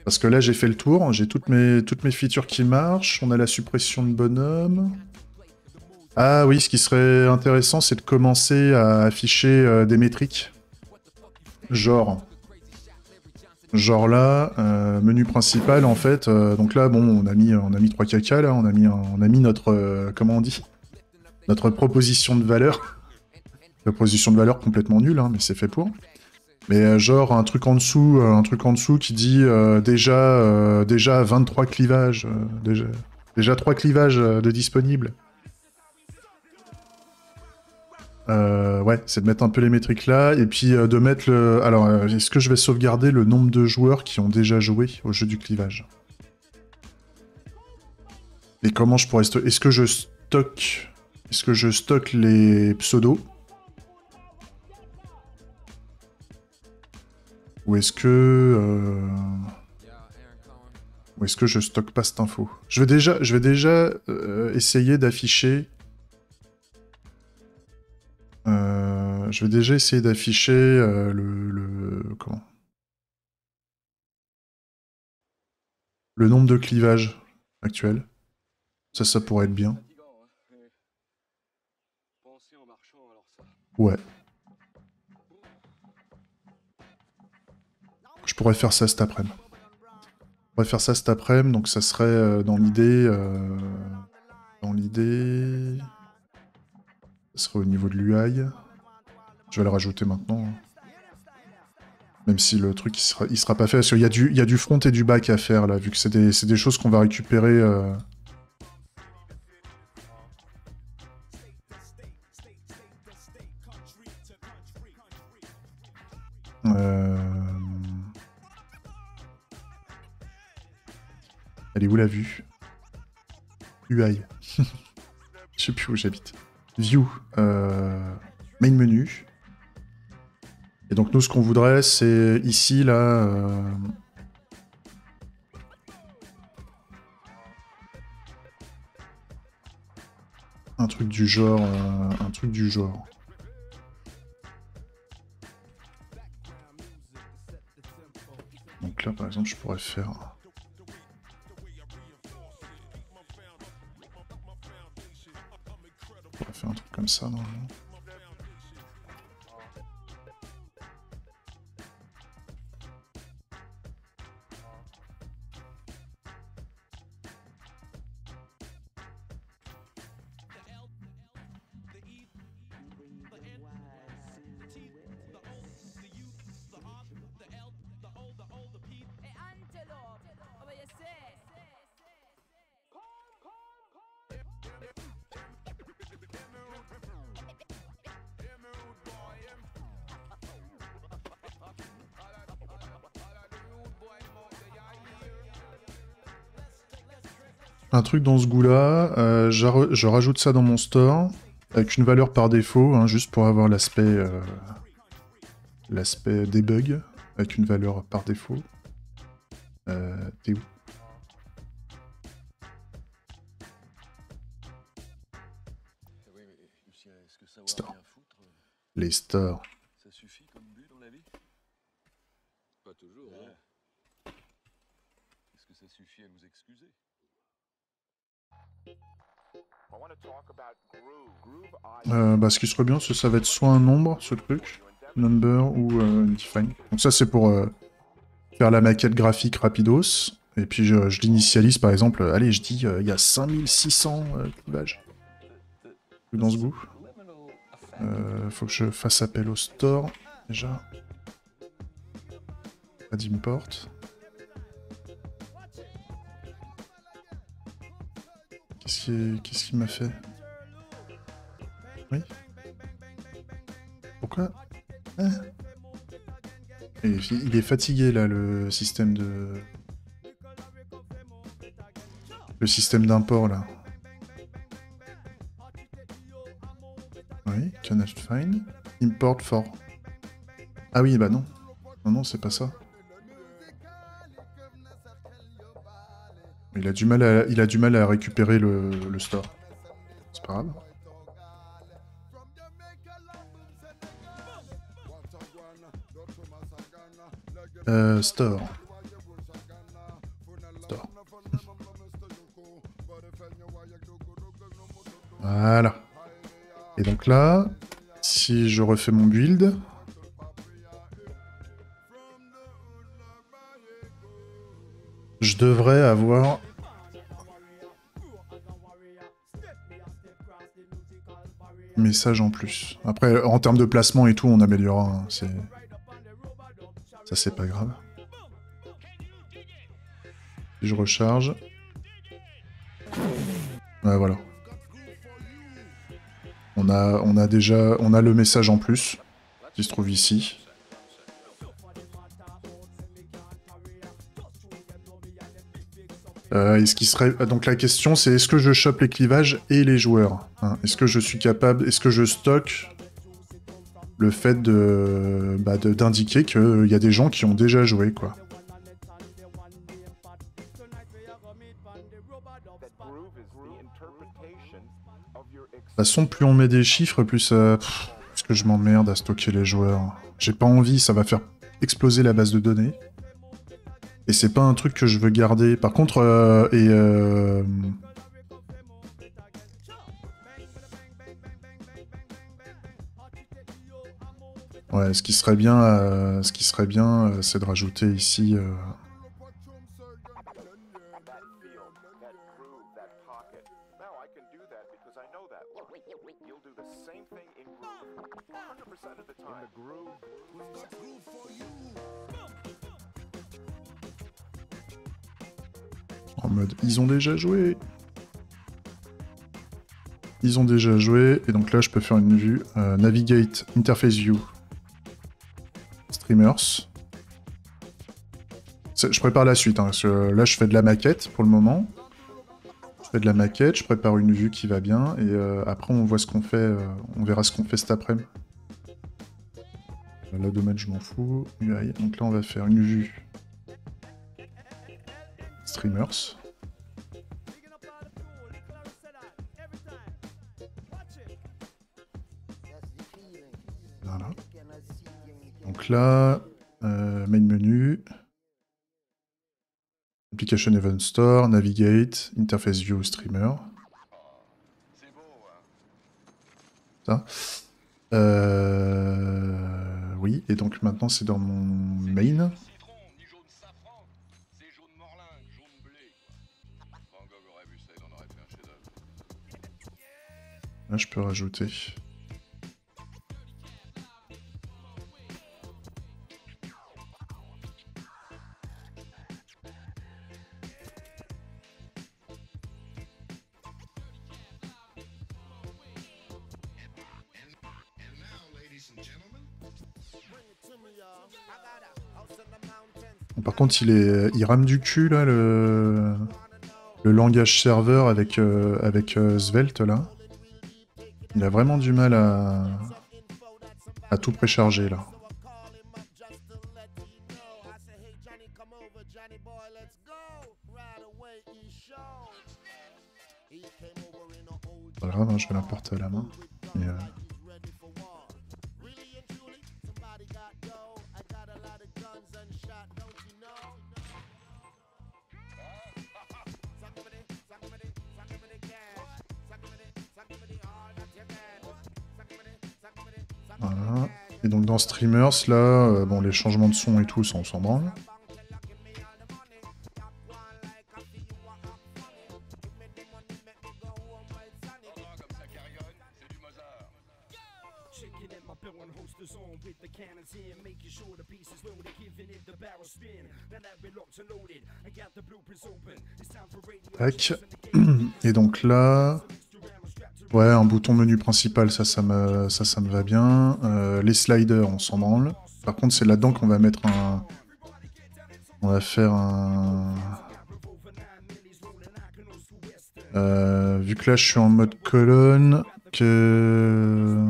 A: Parce que là, j'ai fait le tour. J'ai toutes mes features qui marchent. On a la suppression de bonhomme. Ah oui, ce qui serait intéressant, c'est de commencer à afficher des métriques. Genre là, menu principal en fait. Donc là, bon, on a mis 3 caca là. On a mis notre comment on dit? Notre proposition de valeur. La proposition de valeur complètement nulle, hein, mais c'est fait pour. Mais genre un truc en dessous qui dit déjà 23 clivages, déjà 3 clivages de disponibles. Ouais, c'est de mettre un peu les métriques là, et puis de mettre le... Alors, est-ce que je vais sauvegarder le nombre de joueurs qui ont déjà joué au jeu du clivage? Et comment je pourrais... Est-ce que je stocke les pseudos? Ou est-ce que je stocke pas cette info? Je vais déjà essayer d'afficher... je vais déjà essayer d'afficher comment? Le nombre de clivages actuel. Ça pourrait être bien. Ouais. Je pourrais faire ça cet après-midi. Donc ça serait dans l'idée... ça serait au niveau de l'UI. Je vais le rajouter maintenant. Même si le truc, il sera pas fait. Parce qu'il y a du front et du back à faire, là, vu que c'est des choses qu'on va récupérer... Elle est où la vue? UI. Je sais plus où j'habite. View. Main menu. Et donc nous, ce qu'on voudrait, c'est ici, là... un truc du genre... Donc là, par exemple, je pourrais faire... un truc comme ça, normalement. Un truc dans ce goût-là, je rajoute ça dans mon store, avec une valeur par défaut, hein, juste pour avoir l'aspect debug, avec une valeur par défaut. T'es où? Store. Les stores.
C: Ça suffit comme but dans la vie? Pas toujours. Ouais. Est-ce que ça suffit à nous excuser?
A: Bah, ce qui serait bien, ça va être soit un nombre, ce truc, number ou define. Donc ça, c'est pour faire la maquette graphique rapidos. Et puis je l'initialise, par exemple, allez, je dis, il y a 5600 clivages. Dans ce goût. Faut que je fasse appel au store, déjà. Pas d'import. Qu'est-ce qu'il m'a fait? Oui. Pourquoi? Et il est fatigué là, le système de... Le système d'import là. Oui, cannot find. Import for... Ah oui, bah non. Non, non, c'est pas ça. Il a du mal à récupérer le store. C'est pas grave. Store. Store. Voilà. Et donc là, si je refais mon build... Je devrais avoir... Message en plus. Après, en termes de placement et tout, on améliorera. Hein. Ça, c'est pas grave. Si je recharge... Ouais, voilà. On a déjà... On a le message en plus, qui se trouve ici. Et ce qui serait... Donc la question, c'est est-ce que je chope les clivages et les joueurs, hein? Est-ce que je suis capable... Est-ce que je stocke le fait de... d'indiquer qu'il y a des gens qui ont déjà joué, quoi. De toute façon, plus on met des chiffres, plus que je m'emmerde à stocker les joueurs. J'ai pas envie, ça va faire exploser la base de données. Et c'est pas un truc que je veux garder. Par contre, ouais, ce qui serait bien, c'est de rajouter ici... En mode, ils ont déjà joué. Ils ont déjà joué, et donc là je peux faire une vue. Navigate, Interface View. Streamers. Je prépare la suite, hein, parce que là je fais de la maquette pour le moment. Je fais de la maquette, je prépare une vue qui va bien, et après on voit ce qu'on fait, on verra ce qu'on fait cet après-midi. La domaine je m'en fous. UI. Donc là on va faire une vue. Streamers. Voilà. Donc là, main menu, application event store, navigate, interface view streamer. Ça. Oui, et donc maintenant c'est dans mon main. Là, je peux rajouter. Bon, par contre, il rame du cul là le langage serveur avec Svelte là. Il a vraiment du mal à tout précharger là. Pas grave, hein, je vais l'importer à la main. Et, voilà. Et donc dans Streamers, là, bon, les changements de son et tout, ça on s'en branle. Tac. Et donc là... Ouais, un bouton menu principal, ça me va bien. Les sliders, on s'en branle. Par contre, c'est là-dedans qu'on va mettre un... On va faire un... vu que là, je suis en mode colonne, que...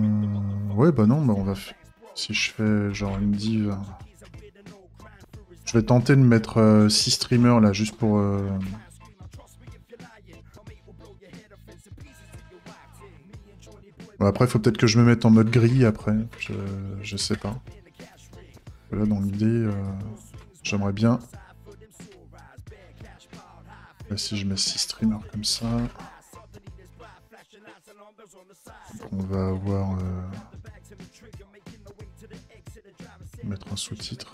A: Ouais, bah non, bah on va... Si je fais genre une div... Je vais tenter de mettre 6 streamers là, juste pour... Bon, après, il faut peut-être que je me mette en mode gris après, je sais pas. Là, dans l'idée, j'aimerais bien... Là, si je mets 6 streamers comme ça... On va avoir... Mettre un sous-titre.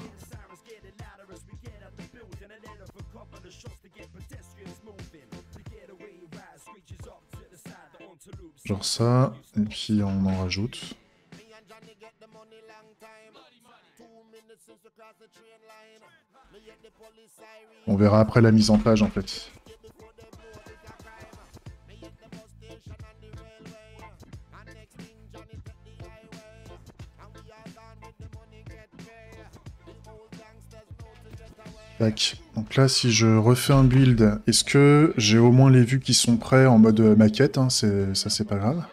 A: Genre ça, et puis on en rajoute. On verra après la mise en page en fait. Tac. Donc là, si je refais un build, est-ce que j'ai au moins les vues qui sont prêts en mode maquette, hein, ça c'est pas grave.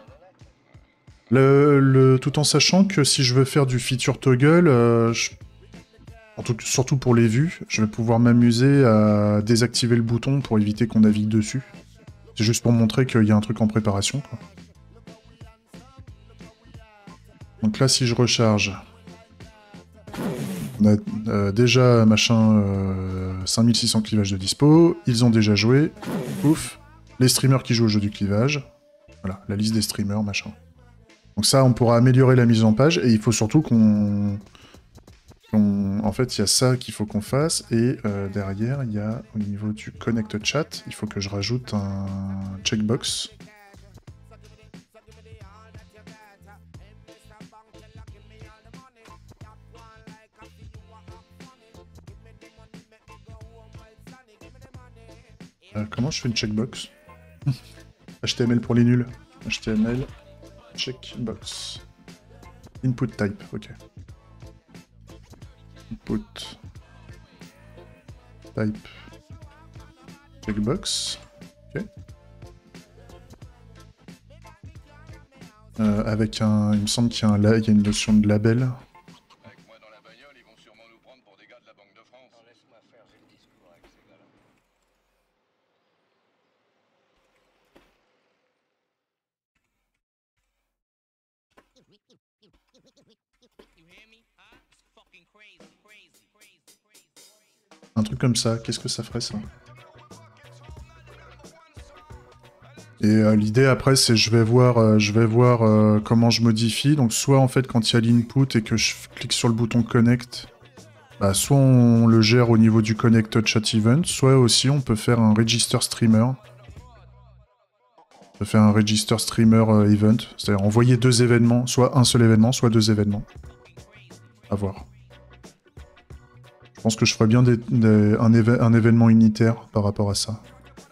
A: Tout en sachant que si je veux faire du feature toggle, surtout pour les vues, je vais pouvoir m'amuser à désactiver le bouton pour éviter qu'on navigue dessus. C'est juste pour montrer qu'il y a un truc en préparation, quoi. Donc là, si je recharge... On a déjà, machin, 5600 clivages de dispo. Ils ont déjà joué. Ouf. Les streamers qui jouent au jeu du clivage. Voilà, la liste des streamers, machin. Donc ça, on pourra améliorer la mise en page. Et il faut surtout qu'on... En fait, il y a ça qu'il faut qu'on fasse. Et derrière, il y a, au niveau du connect chat, il faut que je rajoute un checkbox. Comment je fais une checkbox? HTML pour les nuls. HTML, checkbox. Input type, ok. Input type checkbox. Ok. Avec un... Il me semble qu'il y a il y a une notion de label.
C: Avec moi dans la bagnole, ils vont sûrement nous prendre pour des gars de la Banque de France. Laisse-moi faire, j'ai le discours avec ces gars-là.
A: Un truc comme ça, qu'est-ce que ça ferait ça? Et l'idée après c'est je vais voir comment je modifie. Donc soit en fait quand il y a l'input et que je clique sur le bouton connect, bah, soit on le gère au niveau du connect chat event, soit aussi on peut faire un register streamer. On peut faire un register streamer event, c'est-à-dire envoyer 2 événements, soit un seul événement, soit 2 événements. À voir. Je pense que je ferais bien un événement unitaire par rapport à ça.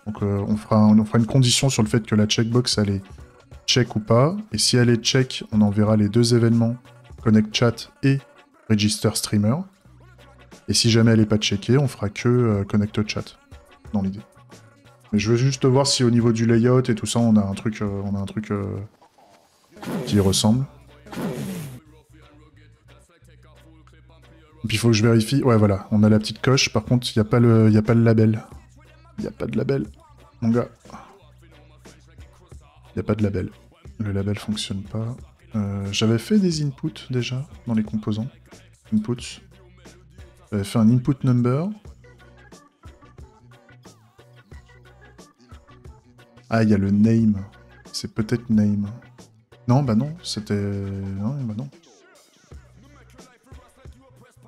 A: Donc on fera une condition sur le fait que la checkbox elle est check ou pas. Et si elle est check, on enverra les 2 événements, connect chat et register streamer. Et si jamais elle est pas checkée, on fera que connect chat, dans l'idée. Mais je veux juste voir si au niveau du layout et tout ça, on a un truc qui y ressemble. Puis il faut que je vérifie. Ouais, voilà, on a la petite coche. Par contre, il n'y a pas le label. Il n'y a pas de label, mon gars. Il n'y a pas de label. Le label fonctionne pas. J'avais fait des inputs déjà dans les composants. Inputs. J'avais fait un input number. Ah, il y a le name. C'est peut-être name. Non, bah non, c'était... Non, bah non.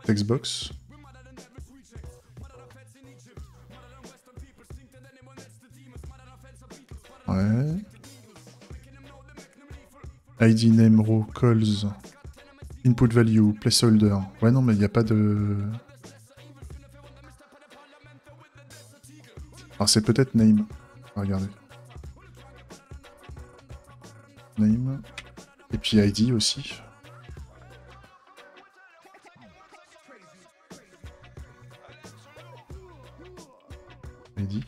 A: Textbox. Ouais. ID name row calls. Input value, placeholder. Ouais, non, mais il n'y a pas de... Alors, c'est peut-être name. Regardez. Name. Et puis ID aussi. Mehdi.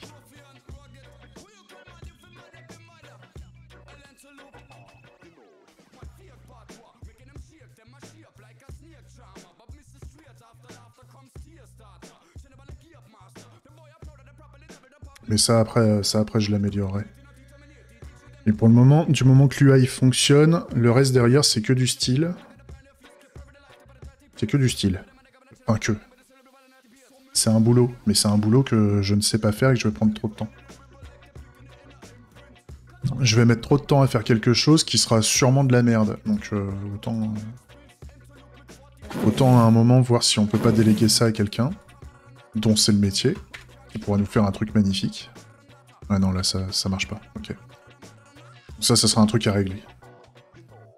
A: Mais ça après je l'améliorerai. Et pour le moment, du moment que l'UI fonctionne, le reste derrière c'est que du style. C'est que du style. Enfin que. C'est un boulot, mais c'est un boulot que je ne sais pas faire et que je vais prendre trop de temps. Je vais mettre trop de temps à faire quelque chose qui sera sûrement de la merde. Donc autant à un moment voir si on peut pas déléguer ça à quelqu'un, dont c'est le métier, qui pourra nous faire un truc magnifique. Ah non, là ça marche pas. Ok. Ça sera un truc à régler.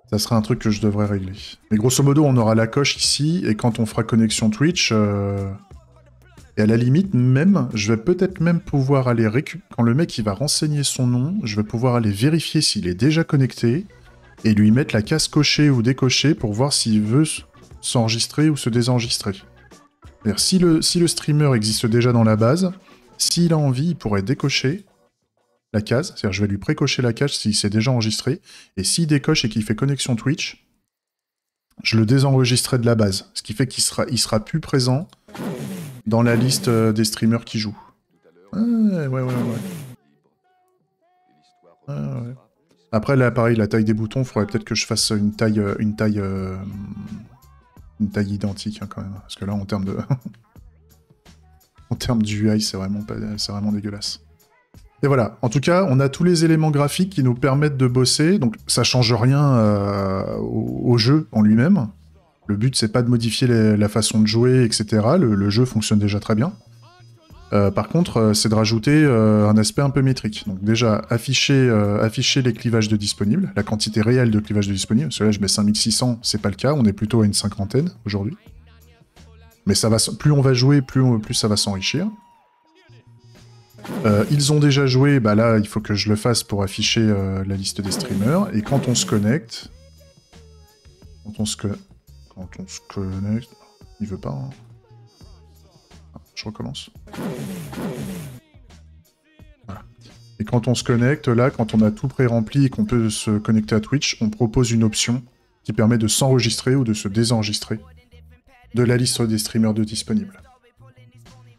A: Ça sera un truc que je devrais régler. Mais grosso modo, on aura la coche ici, et quand on fera connexion Twitch... Et à la limite, même, je vais peut-être même pouvoir aller récupérer... Quand le mec il va renseigner son nom, je vais pouvoir aller vérifier s'il est déjà connecté, et lui mettre la case cochée ou décochée pour voir s'il veut s'enregistrer ou se désenregistrer. C'est-à-dire, si le streamer existe déjà dans la base, s'il a envie, il pourrait décocher la case, c'est-à-dire je vais lui précocher la case s'il s'est déjà enregistré, et s'il décoche et qu'il fait connexion Twitch, je le désenregistrerai de la base, ce qui fait qu'il sera plus présent dans la liste des streamers qui jouent. Ouais. Après là, pareil, la taille des boutons, il faudrait peut-être que je fasse une taille identique hein, quand même, parce que là en termes de en termes d'UI, c'est vraiment dégueulasse. Et voilà, en tout cas, on a tous les éléments graphiques qui nous permettent de bosser, donc ça change rien au jeu en lui-même. Le but, c'est pas de modifier la façon de jouer, etc. Le jeu fonctionne déjà très bien. Par contre, c'est de rajouter un aspect un peu métrique. Donc déjà, afficher les clivages de disponibles, la quantité réelle de clivages de disponibles. Parce que là, je mets 5600, c'est pas le cas, on est plutôt à une cinquantaine aujourd'hui. Mais ça va, plus on va jouer, plus ça va s'enrichir. Ils ont déjà joué, bah là, il faut que je le fasse pour afficher la liste des streamers. Et quand on se connecte... Quand on se connecte... Il veut pas, hein. Je recommence. Voilà. Et quand on se connecte, là, quand on a tout pré-rempli et qu'on peut se connecter à Twitch, on propose une option qui permet de s'enregistrer ou de se désenregistrer de la liste des streamers disponibles.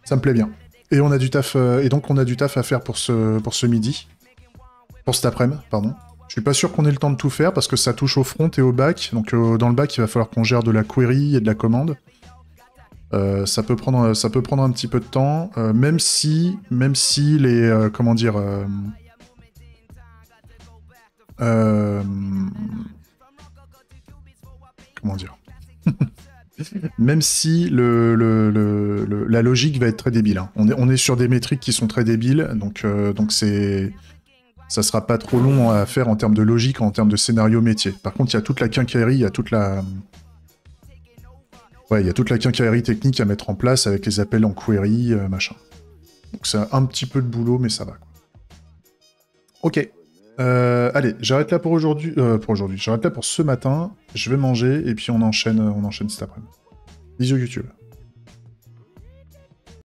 A: Ça me plaît bien. Et on a du taf, et donc on a du taf à faire pour ce midi. Pour cet après-midi, pardon. Je suis pas sûr qu'on ait le temps de tout faire parce que ça touche au front et au back. Donc dans le back, il va falloir qu'on gère de la query et de la commande. Ça peut prendre un petit peu de temps, même si les comment dire même si la logique va être très débile. Hein. On est sur des métriques qui sont très débiles, donc ça sera pas trop long à faire en termes de logique, en termes de scénario métier. Par contre, il y a toute la quincaillerie, il y a toute la quincaillerie technique à mettre en place avec les appels en query, machin. Donc c'est un petit peu de boulot, mais ça va. Quoi. Ok. Allez, j'arrête là pour aujourd'hui. J'arrête là pour ce matin. Je vais manger et puis on enchaîne cet après-midi. Bisous YouTube.